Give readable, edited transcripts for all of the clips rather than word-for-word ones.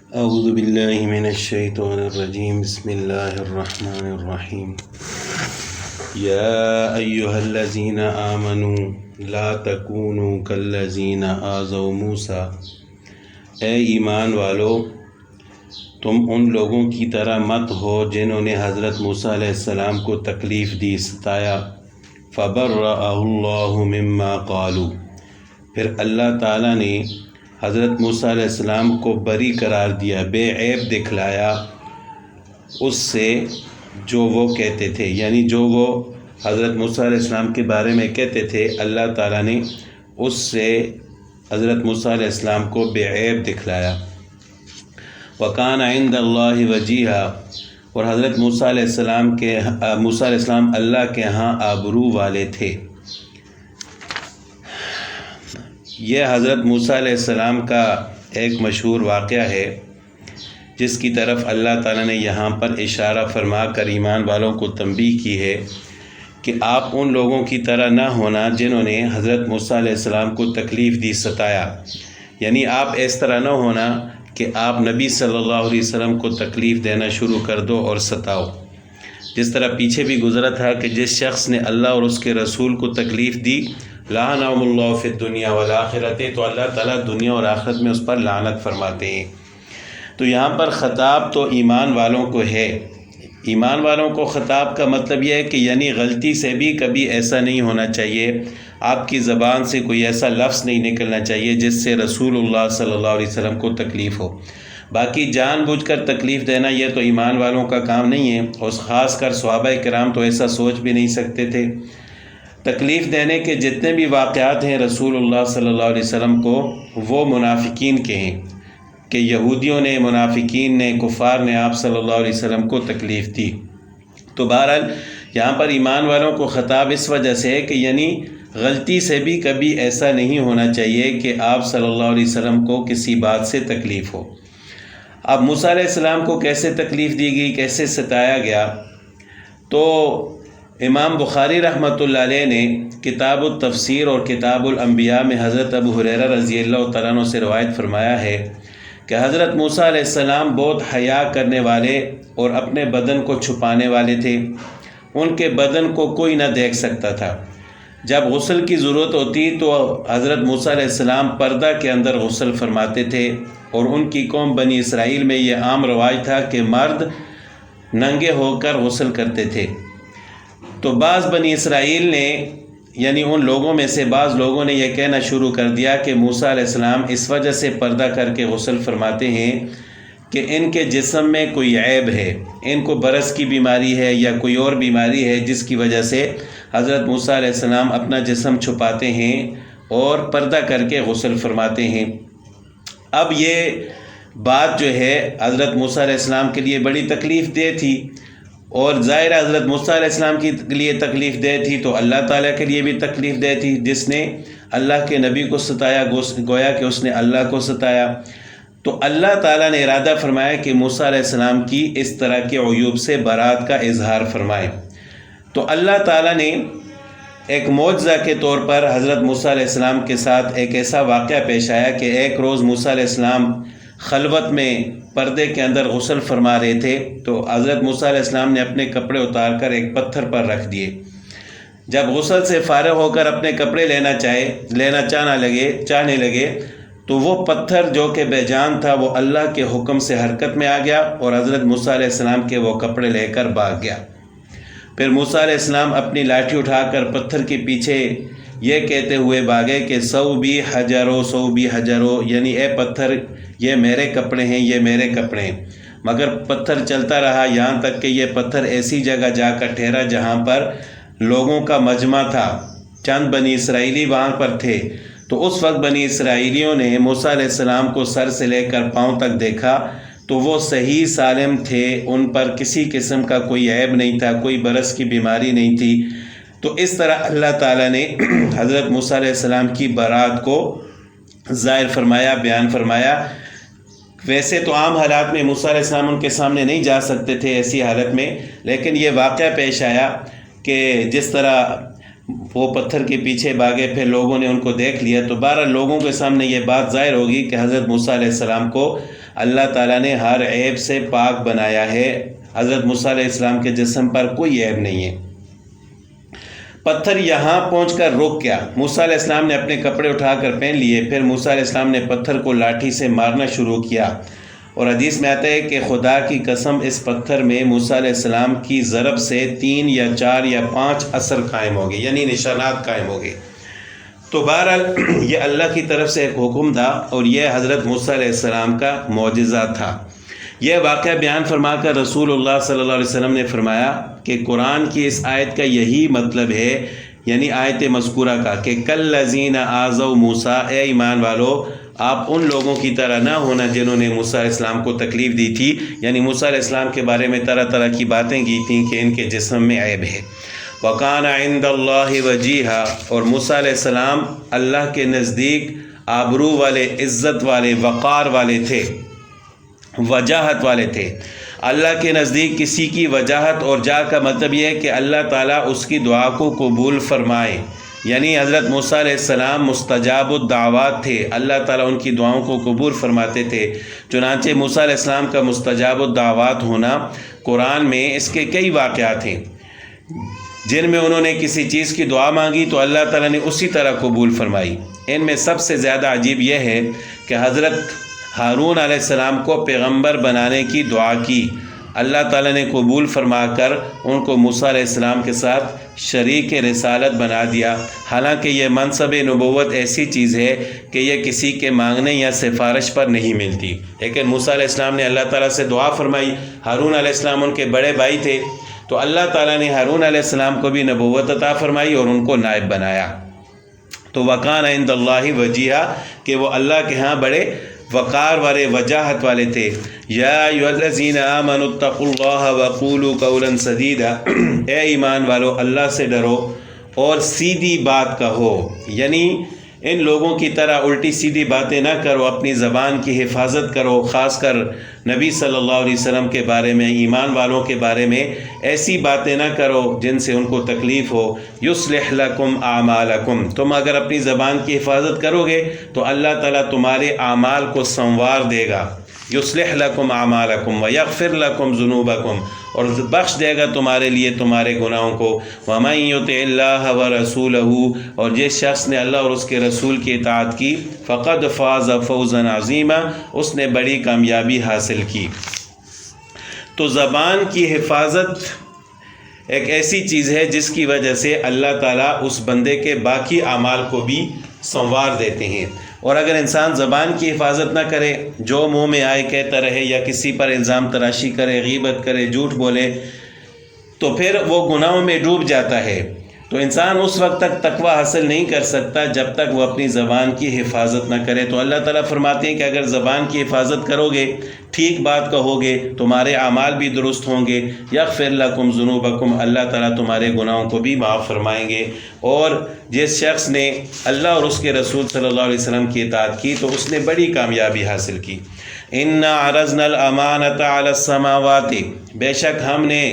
اعوذ باللہ من الشیطان الرجیم بسم اللہ الرحمن الرحیم یا ایہا الذین آمنوا لا تکونوا کالذین آذوا موسیٰ، اے ایمان والو تم ان لوگوں کی طرح مت ہو جنہوں نے حضرت موسیٰ علیہ السلام کو تکلیف دی، ستایا۔ فبرأہ اللہ مما قالوا، پھر اللہ تعالیٰ نے حضرت موسیٰ علیہ السلام کو بری قرار دیا، بے عیب دکھلایا اس سے جو وہ کہتے تھے، یعنی جو وہ حضرت موسیٰ علیہ السلام کے بارے میں کہتے تھے، اللہ تعالیٰ نے اس سے حضرت موسیٰ علیہ السلام کو بے عیب دکھلایا۔ وَكَانَ عِندَ اللَّهِ وَجِيهًا، اور حضرت موسیٰ علیہ السلام اللہ کے ہاں آبرو والے تھے۔ یہ حضرت موسیٰ علیہ السلام کا ایک مشہور واقعہ ہے جس کی طرف اللہ تعالیٰ نے یہاں پر اشارہ فرما کر ایمان والوں کو تنبیہ کی ہے کہ آپ ان لوگوں کی طرح نہ ہونا جنہوں نے حضرت موسیٰ علیہ السلام کو تکلیف دی، ستایا۔ یعنی آپ اس طرح نہ ہونا کہ آپ نبی صلی اللہ علیہ وسلم کو تکلیف دینا شروع کر دو اور ستاؤ۔ جس طرح پیچھے بھی گزرا تھا کہ جس شخص نے اللہ اور اس کے رسول کو تکلیف دی، لعنہم اللہ فی الدنیا والآخرۃ، تو اللہ تعالیٰ دنیا اور آخرت میں اس پر لعنت فرماتے ہیں۔ تو یہاں پر خطاب تو ایمان والوں کو ہے۔ ایمان والوں کو خطاب کا مطلب یہ ہے کہ یعنی غلطی سے بھی کبھی ایسا نہیں ہونا چاہیے، آپ کی زبان سے کوئی ایسا لفظ نہیں نکلنا چاہیے جس سے رسول اللہ صلی اللہ علیہ وسلم کو تکلیف ہو۔ باقی جان بوجھ کر تکلیف دینا یہ تو ایمان والوں کا کام نہیں ہے، اور خاص کر صحابہ کرام تو ایسا سوچ بھی نہیں سکتے تھے۔ تکلیف دینے کے جتنے بھی واقعات ہیں رسول اللہ صلی اللہ علیہ وسلم کو، وہ منافقین کے ہیں کہ یہودیوں نے، منافقین نے، کفار نے آپ صلی اللہ علیہ وسلم کو تکلیف دی۔ تو بہرحال یہاں پر ایمان والوں کو خطاب اس وجہ سے ہے کہ یعنی غلطی سے بھی کبھی ایسا نہیں ہونا چاہیے کہ آپ صلی اللہ علیہ وسلم کو کسی بات سے تکلیف ہو۔ اب موسیٰ علیہ السلام کو کیسے تکلیف دی گئی، کیسے ستایا گیا؟ تو امام بخاری رحمۃ اللہ علیہ نے کتاب التفسیر اور کتاب الانبیاء میں حضرت ابو ہریرہ رضی اللہ تعالیٰ عنہ سے روایت فرمایا ہے کہ حضرت موسیٰ علیہ السلام بہت حیا کرنے والے اور اپنے بدن کو چھپانے والے تھے۔ ان کے بدن کو کوئی نہ دیکھ سکتا تھا۔ جب غسل کی ضرورت ہوتی تو حضرت موسیٰ علیہ السلام پردہ کے اندر غسل فرماتے تھے، اور ان کی قوم بنی اسرائیل میں یہ عام رواج تھا کہ مرد ننگے ہو کر غسل کرتے تھے۔ تو بعض بنی اسرائیل نے، یعنی ان لوگوں میں سے بعض لوگوں نے یہ کہنا شروع کر دیا کہ موسیٰ علیہ السلام اس وجہ سے پردہ کر کے غسل فرماتے ہیں کہ ان کے جسم میں کوئی عیب ہے، ان کو برص کی بیماری ہے یا کوئی اور بیماری ہے جس کی وجہ سے حضرت موسیٰ علیہ السلام اپنا جسم چھپاتے ہیں اور پردہ کر کے غسل فرماتے ہیں۔ اب یہ بات جو ہے حضرت موسیٰ علیہ السلام کے لیے بڑی تکلیف دہ تھی، اور ظاہر حضرت موسیٰ علیہ السلام کے لیے تکلیف دہ تھی تو اللہ تعالیٰ کے لیے بھی تکلیف دہ تھی، جس نے اللہ کے نبی کو ستایا گویا کہ اس نے اللہ کو ستایا۔ تو اللہ تعالیٰ نے ارادہ فرمایا کہ موسیٰ علیہ السلام کی اس طرح کے عیوب سے برات کا اظہار فرمائے۔ تو اللہ تعالیٰ نے ایک معجزہ کے طور پر حضرت موسیٰ علیہ السلام کے ساتھ ایک ایسا واقعہ پیش آیا کہ ایک روز موسیٰ علیہ السلام خلوت میں پردے کے اندر غسل فرما رہے تھے، تو حضرت موسیٰ علیہ السلام نے اپنے کپڑے اتار کر ایک پتھر پر رکھ دیے۔ جب غسل سے فارغ ہو کر اپنے کپڑے چاہنے لگے تو وہ پتھر جو کہ بے جان تھا وہ اللہ کے حکم سے حرکت میں آ گیا اور حضرت موسیٰ علیہ السلام کے وہ کپڑے لے کر بھاگ گیا۔ پھر موسیٰ علیہ السلام اپنی لاٹھی اٹھا کر پتھر کے پیچھے یہ کہتے ہوئے بھاگے کہ سو بھی حجرو، یعنی اے پتھر یہ میرے کپڑے ہیں، یہ میرے کپڑے ہیں۔ مگر پتھر چلتا رہا یہاں تک کہ یہ پتھر ایسی جگہ جا کر ٹھہرا جہاں پر لوگوں کا مجمع تھا، چند بنی اسرائیلی وہاں پر تھے۔ تو اس وقت بنی اسرائیلیوں نے موسیٰ علیہ السلام کو سر سے لے کر پاؤں تک دیکھا تو وہ صحیح سالم تھے، ان پر کسی قسم کا کوئی عیب نہیں تھا، کوئی برص کی بیماری نہیں تھی۔ تو اس طرح اللہ تعالیٰ نے حضرت موسیٰ علیہ السلام کی برات کو ظاہر فرمایا، بیان فرمایا۔ ویسے تو عام حالات میں موسیٰ علیہ السلام ان کے سامنے نہیں جا سکتے تھے ایسی حالت میں، لیکن یہ واقعہ پیش آیا کہ جس طرح وہ پتھر کے پیچھے بھاگے، پھر لوگوں نے ان کو دیکھ لیا، تو 12 لوگوں کے سامنے یہ بات ظاہر ہوگی کہ حضرت موسیٰ علیہ السلام کو اللہ تعالیٰ نے ہر عیب سے پاک بنایا ہے۔ حضرت موسیٰ علیہ السلام کے جسم پر کوئی عیب نہیں ہے۔ پتھر یہاں پہنچ کر رک گیا۔ موسیٰ علیہ السلام نے اپنے کپڑے اٹھا کر پہن لیے، پھر موسیٰ علیہ السلام نے پتھر کو لاٹھی سے مارنا شروع کیا، اور حدیث میں آتا ہے کہ خدا کی قسم اس پتھر میں موسیٰ علیہ السلام کی ضرب سے 3 یا 4 یا 5 اثر قائم ہو گئے، یعنی نشانات قائم ہو گئے۔ تو بہرحال یہ اللہ کی طرف سے ایک حکم تھا، اور یہ حضرت موسیٰ علیہ السلام کا معجزہ تھا۔ یہ واقعہ بیان فرما کر رسول اللہ صلی اللہ علیہ وسلم نے فرمایا کہ قرآن کی اس آیت کا یہی مطلب ہے، یعنی آیت مذکورہ کا، کہ کالذین آذوا موسیٰ، اے ایمان والو آپ ان لوگوں کی طرح نہ ہونا جنہوں نے موسیٰ علیہ السلام کو تکلیف دی تھی، یعنی موسیٰ علیہ السلام کے بارے میں طرح طرح کی باتیں کی تھیں کہ ان کے جسم میں عیب ہے۔ وَقَانَ عِنْدَ اللَّهِ وَجِيهًا، اور موسیٰ علیہ السلام اللہ کے نزدیک آبرو والے، عزت والے، وقار والے تھے، وجاہت والے تھے۔ اللہ کے نزدیک کسی کی وجاہت اور جاہ کا مطلب یہ ہے کہ اللہ تعالیٰ اس کی دعا کو قبول فرمائے، یعنی حضرت موسیٰ علیہ السلام مستجاب الدعوات تھے، اللہ تعالیٰ ان کی دعاؤں کو قبول فرماتے تھے۔ چنانچہ موسیٰ علیہ السلام کا مستجاب الدعوات ہونا قرآن میں اس کے کئی واقعات ہیں جن میں انہوں نے کسی چیز کی دعا مانگی تو اللہ تعالیٰ نے اسی طرح قبول فرمائی۔ ان میں سب سے زیادہ عجیب یہ ہے کہ حضرت ہارون علیہ السلام کو پیغمبر بنانے کی دعا کی، اللہ تعالیٰ نے قبول فرما کر ان کو موسیٰ علیہ السلام کے ساتھ شریک رسالت بنا دیا۔ حالانکہ یہ منصب نبوت ایسی چیز ہے کہ یہ کسی کے مانگنے یا سفارش پر نہیں ملتی، لیکن موسیٰ علیہ السلام نے اللہ تعالیٰ سے دعا فرمائی۔ ہارون علیہ السلام ان کے بڑے بھائی تھے، تو اللہ تعالیٰ نے ہارون علیہ السلام کو بھی نبوت عطا فرمائی اور ان کو نائب بنایا۔ تو وَقَانَ عِنْدَ اللَّهِ وَجِيهًا، کہ وہ اللہ کے ہاں بڑے وقار والے، وجاہت والے تھے۔ یا ایھا الذین آمنوا اتقوا اللہ وقولوا قولا سدیدا، اے ایمان والو اللہ سے ڈرو اور سیدھی بات کہو، یعنی ان لوگوں کی طرح الٹی سیدھی باتیں نہ کرو، اپنی زبان کی حفاظت کرو، خاص کر نبی صلی اللہ علیہ وسلم کے بارے میں، ایمان والوں کے بارے میں ایسی باتیں نہ کرو جن سے ان کو تکلیف ہو۔ یصلح لکم اعمالکم، تم اگر اپنی زبان کی حفاظت کرو گے تو اللہ تعالیٰ تمہارے اعمال کو سنوار دے گا۔ یصلح لکم اعمالکم ویغفر لکم ذنوبکم، اور بخش دے گا تمہارے لیے تمہارے گناہوں کو۔ ومن یطع اللہ ورسولہ، اور جس شخص نے اللہ اور اس کے رسول کی اطاعت کی، فقد فاز فوزا عظیما، اس نے بڑی کامیابی حاصل کی۔ تو زبان کی حفاظت ایک ایسی چیز ہے جس کی وجہ سے اللہ تعالیٰ اس بندے کے باقی اعمال کو بھی سنوار دیتے ہیں۔ اور اگر انسان زبان کی حفاظت نہ کرے، جو منہ میں آئے کہتا رہے، یا کسی پر الزام تراشی کرے، غیبت کرے، جھوٹ بولے، تو پھر وہ گناہوں میں ڈوب جاتا ہے۔ تو انسان اس وقت تک تقوی حاصل نہیں کر سکتا جب تک وہ اپنی زبان کی حفاظت نہ کرے۔ تو اللہ تعالیٰ فرماتے ہیں کہ اگر زبان کی حفاظت کرو گے، ٹھیک بات کہو گے، تمہارے اعمال بھی درست ہوں گے۔ یغفر لکم ذنوبکم، اللہ تعالیٰ تمہارے گناہوں کو بھی معاف فرمائیں گے۔ اور جس شخص نے اللہ اور اس کے رسول صلی اللہ علیہ وسلم کی اطاعت کی تو اس نے بڑی کامیابی حاصل کی۔ انا عرضنا الامانۃ علی السماوات، بے شک ہم نے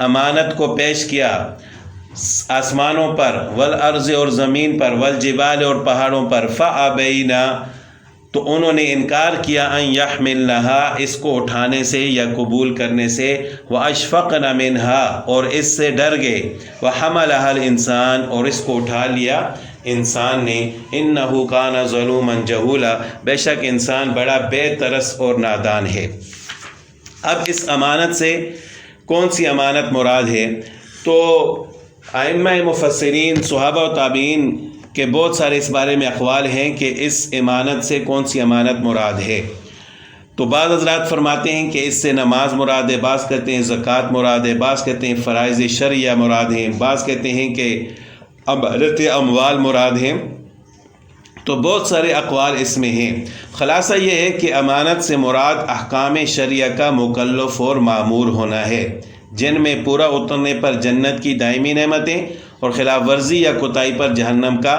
امانت کو پیش کیا آسمانوں پر، والارض اور زمین پر، والجبال اور پہاڑوں پر، فابینا تو انہوں نے انکار کیا، ان یحملنها اس کو اٹھانے سے یا قبول کرنے سے، واشفقن منها اور اس سے ڈر گئے، وحملها الانسان اور اس کو اٹھا لیا انسان نے، انه کان ظلوما جہولا بے شک انسان بڑا بے ترس اور نادان ہے۔ اب اس امانت سے کون سی امانت مراد ہے؟ تو ائمہ مفسرین، صحابہ و تابعین کے بہت سارے اس بارے میں اقوال ہیں کہ اس امانت سے کون سی امانت مراد ہے۔ تو بعض حضرات فرماتے ہیں کہ اس سے نماز مراد ہے، بعض کہتے ہیں زکوٰۃ مراد ہے، بعض کہتے ہیں فرائض شرعیہ مراد ہیں، بعض کہتے ہیں کہ امانت اموال مراد ہیں۔ تو بہت سارے اقوال اس میں ہیں۔ خلاصہ یہ ہے کہ امانت سے مراد احکام شرعیہ کا مکلف اور مامور ہونا ہے، جن میں پورا اترنے پر جنت کی دائمی نعمتیں اور خلاف ورزی یا کوتاہی پر جہنم کا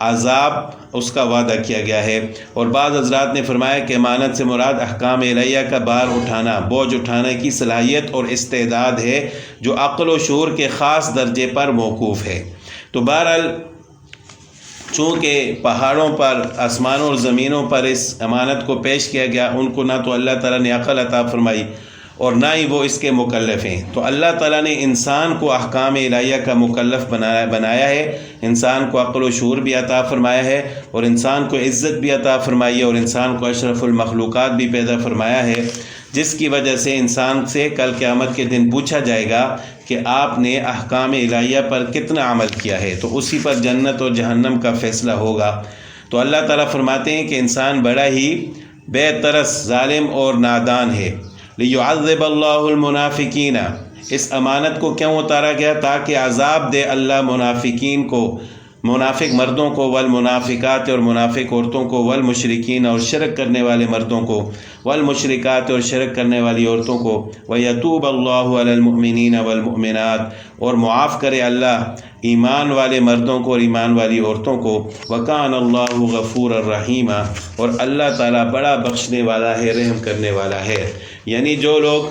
عذاب اس کا وعدہ کیا گیا ہے۔ اور بعض حضرات نے فرمایا کہ امانت سے مراد احکام الہیہ کا بار اٹھانا، بوجھ اٹھانے کی صلاحیت اور استعداد ہے، جو عقل و شعور کے خاص درجے پر موقوف ہے۔ تو بہرحال چونکہ پہاڑوں پر، آسمانوں اور زمینوں پر اس امانت کو پیش کیا گیا، ان کو نہ تو اللہ تعالیٰ نے عقل عطا فرمائی اور نہ ہی وہ اس کے مکلف ہیں۔ تو اللہ تعالیٰ نے انسان کو احکام الہیہ کا مکلف بنایا ہے، انسان کو عقل و شعور بھی عطا فرمایا ہے، اور انسان کو عزت بھی عطا فرمائی ہے، اور انسان کو اشرف المخلوقات بھی پیدا فرمایا ہے، جس کی وجہ سے انسان سے کل قیامت کے دن پوچھا جائے گا کہ آپ نے احکام الہیہ پر کتنا عمل کیا ہے، تو اسی پر جنت اور جہنم کا فیصلہ ہوگا۔ تو اللہ تعالیٰ فرماتے ہیں کہ انسان بڑا ہی بے ترس، ظالم اور نادان ہے۔ لِيُعَذِّبَ اللَّهُ الْمُنَافِقِينَ، اس امانت کو کیوں اتارا گیا؟ تاکہ عذاب دے اللہ منافقین کو، منافق مردوں کو، والمنافقات اور منافق عورتوں کو، والمشرکین اور شرک کرنے والے مردوں کو، والمشرکات اور شرک کرنے والی عورتوں کو، وَيَتُوبَ اللَّهُ عَلَى الْمُؤْمِنِينَ وَالْمُؤْمِنَاتِ، اور معاف کرے اللہ ایمان والے مردوں کو اور ایمان والی عورتوں کو، وَكَانَ اللَّهُ غَفُورًا رَحِيمًا، اور اللہ تعالیٰ بڑا بخشنے والا ہے، رحم کرنے والا ہے۔ یعنی جو لوگ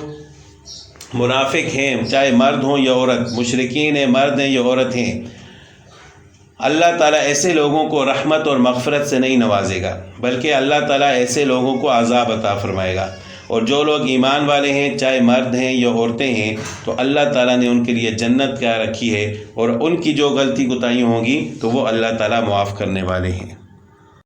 منافق ہیں، چاہے مرد ہوں یا عورت، مشرکین ہیں، مرد ہیں یا عورت ہیں، اللہ تعالیٰ ایسے لوگوں کو رحمت اور مغفرت سے نہیں نوازے گا، بلکہ اللہ تعالیٰ ایسے لوگوں کو عذاب عطا فرمائے گا۔ اور جو لوگ ایمان والے ہیں، چاہے مرد ہیں یا عورتیں ہیں، تو اللہ تعالیٰ نے ان کے لیے جنت کیا رکھی ہے، اور ان کی جو غلطی کوتاہیاں ہوں گی تو وہ اللہ تعالیٰ معاف کرنے والے ہیں۔